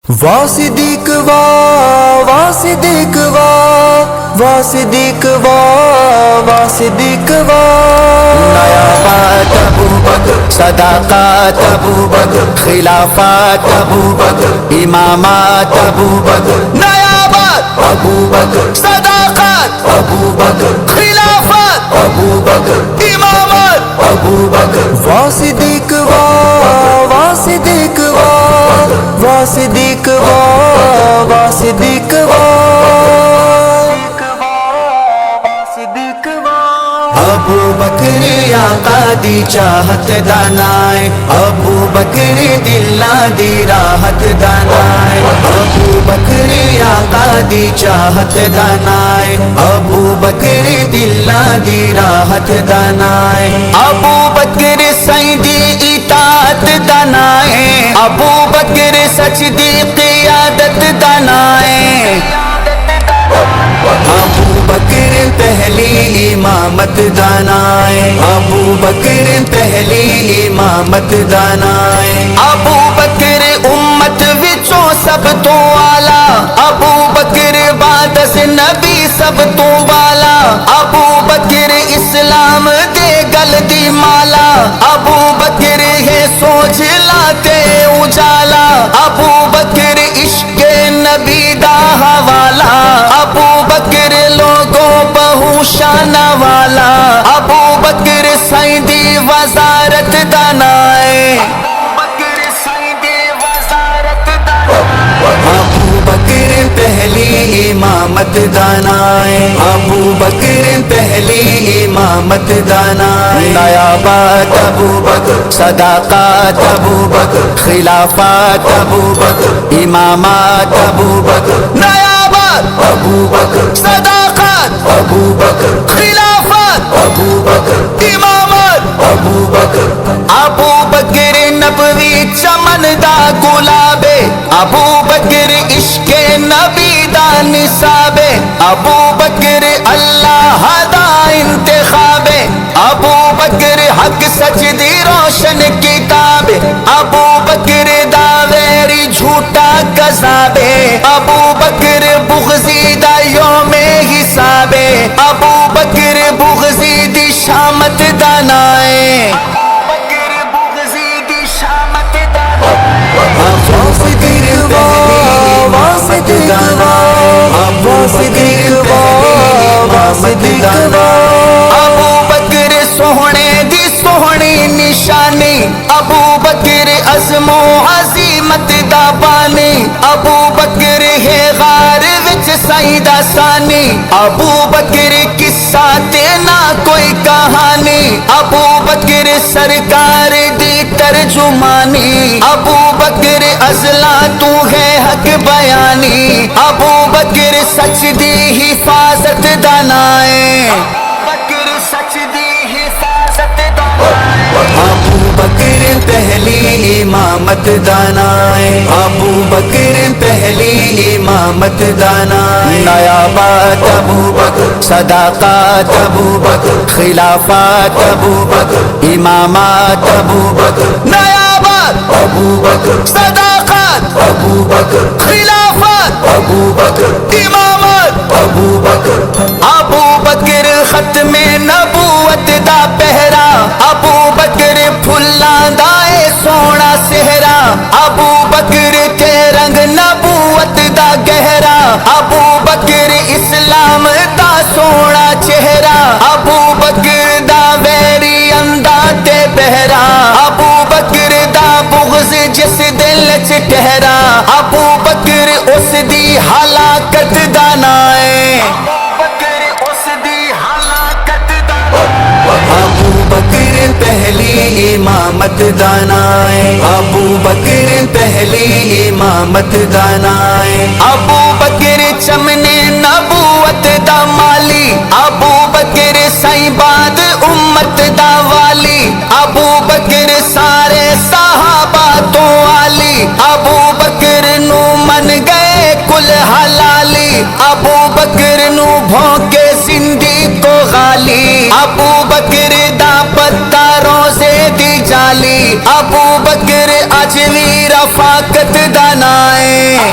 صدیق وا صدیق وا صدیق وا صدیق وا نیابات ابوبکر، صداقات ابوبکر، خلافات ابوبکر، امامات ابوبکر، نیابات ابوبکر، صداقات ابوبکر، خلافات ابوبکر، امامات ابوبکر، صدیق وا صدیق وا صدیق وا صدیق وا ابو بکر آقا دی چاہت دانائے، ابو بکر دلہ دی راحت دانائے، ابو بکر آقا دی چاہت دانائے، ابو بکر دلہ دی راحت دانائے، ابو بکر سیدی اطاعت دانائے، ابو بکر سچ دی قیادت دانائے، ابو بکر پہلی امامت دانائے، ابو بکر پہلی امامت دانائے، ابو بکر امت وچوں سب تو آلہ، ابو بکر بعد از نبی سب تو بالا، ابو بکر اسلام دے گل دی مالا، ابو بکر ہے سوچ لاتے اجالا، ابو بکر عشق نبی دا حوالہ، ابو بکر لوگوں بہو شان والا، ابو بکر سیدی وزارت دانائے، ابو بکر پہلی امامت دانائے، ابو بکر پہلی امامت دانائے، نیابات ابو بکر، صداقات ابو بکر، خلافات ابو بکر، امامات ابو بکر، نیابات ابو بکر، صداقات ابو بکر، خلافات ابو بکر، امامات ابو بکر، ابو بکر نبوی چمن دا گلابے، ابو بکر عشق نبی دا نصابے، ابو بکر اللہ دا انتخابے، ابو بکر حق سچ دی روشن کتاب، ابو بکر دا ویری جھوٹا کذابے، ابو بکر بغضی دا یوم حسابے، ابو بکر بغضی دی شامت دانائے، صدیق وا صدیق وا صدیق وا ابو بکر سوہنے دی سوہنی نشانی، ابو بکر عزم و عزیمت دا بانی، ابو بکر ہے غار وچ سیدہ ثانی، ابو بکر قصہ تے نہ کوئی کہانی، ابو بکر سرکار دی ترجمانی، ابو بکر ازلا تو ہے حق بیانی، ابو بکر سچ دی حفاظت دانائے، ابو بکر پہلی امامت دانائے، ابو بکر پہلی امامت دانائے، نیابات ابو بکر، صداقات ابو بکر، خلافات ابو بکر، امامات ابو بکر، نیابات ابو بکر، صداقات ابو بکر، خلافات ابو بکر، امامات ابو بکر، ابو بکر ختم نبوت دا پہرا، ابو بکر پھلاں دا اے سونا سہرا، ابو بکر تے رنگ نبوت دا گہرا، ابو بکر اسلام دا سونا چہرہ، ابو بکر دا ویری اندھا تے بہرا، ابو بکر دا بغض جس دل چ ٹھہرا، ابو بکر اس دی ہلاکت دانائے، ابو بکر پہلی امامت دانائے، ابو بکر پہلی امامت دانائے، ابو بکر چمنے نبوت دا مالی، ابو بکر سائیں باد امت دا والی، ابو بکر سارے صحابہ تو عالی، ابو بکر نو من گئے کل حلالی، ابو بکر نو بھونکے زندگی کو غالی، ابو بکر دا پتہ روزے دی جالی، ابو بکر اجوی رفاقت دانائے،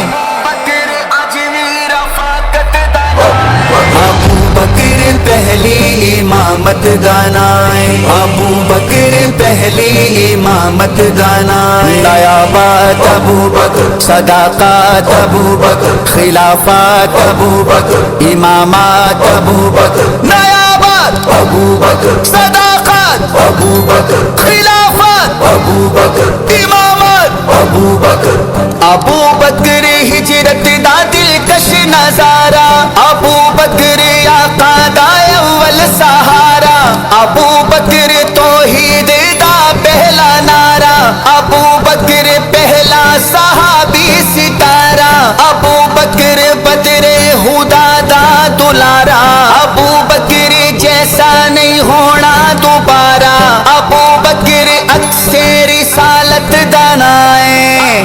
امامت دانائے ابو بکر پہلی امامت دانائے نیابات ابو بکر صداقات ابو بکر خلافات ابو بکر امامات ابو بکر نیابات ابو بکر صداقات ابو بکر خلافات ابو بکر امامات ابو بکر ابو بکر ہجرت دا دلکش نظارہ ابو بکر آقا دا اول سہارا ابو بکر توحید دا پہلا نعرہ ابو بکر پہلا صحابی ستارہ ابو بکر بدر ہدا دا دلارا ابو بکر جیسا نہیں ہونا دوبارہ ابو بکر اکثر رسالت دانائے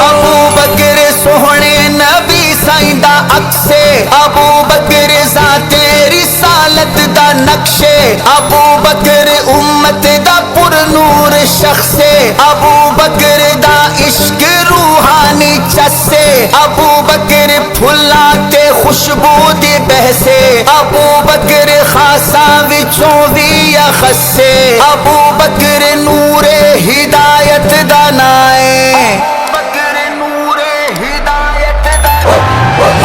ابو بکر سوہنے نبی سائندہ اکسے ابو بکر ذات رسالت دا نقشے ابو بکر امت دا پر نور شخصے ابو بکر دا عشق روحانی چسے ابو بکر پھلاتے خوشبو دی بہسے ابو بکر خاصا وچوں وی اخسے ابو بکر نور ہدایت دانائے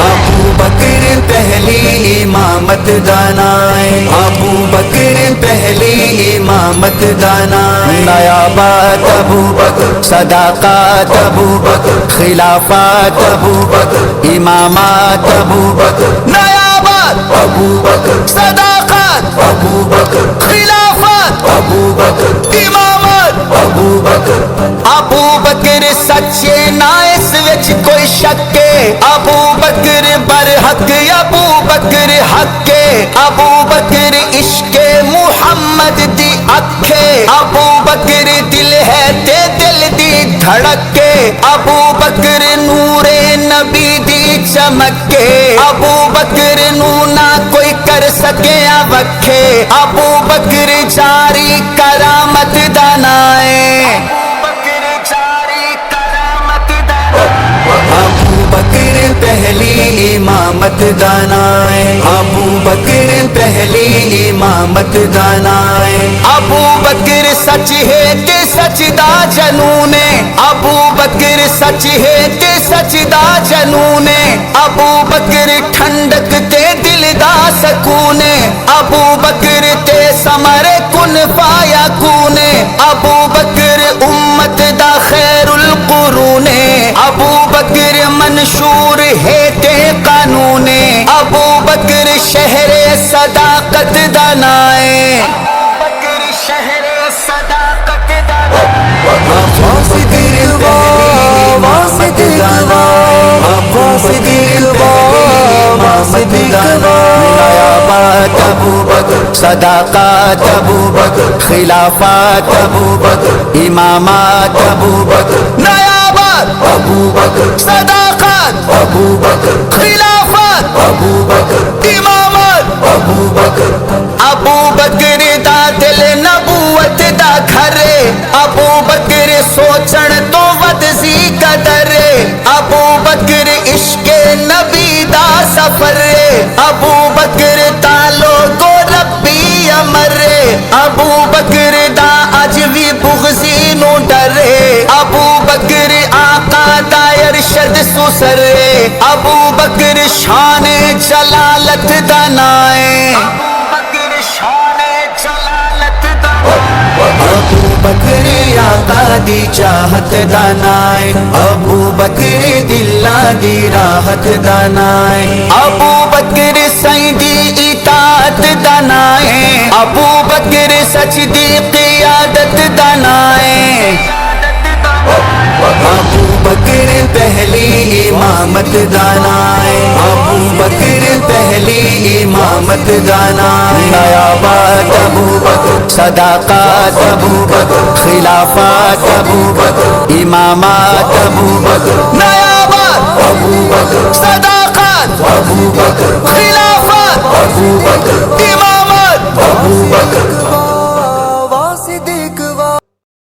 ابو بکر پہلی امامت دانائے ابو بکر پہلی امامت دانائے نیابات ابو بکر صداقات ابو بکر خلافات ابو بکر امامات ابو بکر نیابات ابو بکر صداقات ابو بکر خلافات ابو بکر امامات ابو بکر ابو بکر سچے نہ اس وچ کوئی شک ابو بکر برحق ابو بکر حق ابو بکر عشق محمد دی اکھے ابو بکر دل ہے تے دل دی دھڑکے ابو بکر نور نبی دی چمکے ابو بکر نو نہ کوئی کر سکے وکھے ابو بکر جاری کرامت دانائے ابو بکر پہلی امامت دانائے ابو بکر پہلی امامت دانائے ابو بکر سچ ہے تے سچ دا جنون ابو بکر سچ ہے تے سچ دا جنون ابو بکر ٹھنڈک تے دل دا سکون ابو بکر تے ثمر کن فایا کون ابو بکر امت دا خیر القرون ابو بکر منشور ہے تے قانون ابو بکر شہر صداقت دانائے شہر صداقت نیابات ابو بکر صداقات ابو بکر خلافات ابو بکر امامات ابو بکر نیابات ابو بکر صداقات ابو بکر خلافات ابو بکر امامات ابو بکر ابو بکر دا دل نبوت دا گھر ابو بکر سوچن تو ودزی قدر ابو بکر عشق نبی دا سفر ابو بکر تالو کو ربی امر ابو بکر دا اج وی بغضی نو ڈرے ابو بکر آقا دا ارشد سسر ابو بکر شان جلالت دانائے ابو بکر آقا دی چاہت دانائے ابو بکر دلہ دی راحت دانائے ابو بکر سیدی اطاعت دانائے ابو بکر سچ دی قیادت دانائے ابو بکر پہلی امامت دانائے ابو بکر پہلی امامت دانائے نیابات ابو بکر صداقات ابو بکر خلافات ابو بکر امامات ابو بکر نیابات ابو بکر صداقات ابو بکر خلافات ابو بکر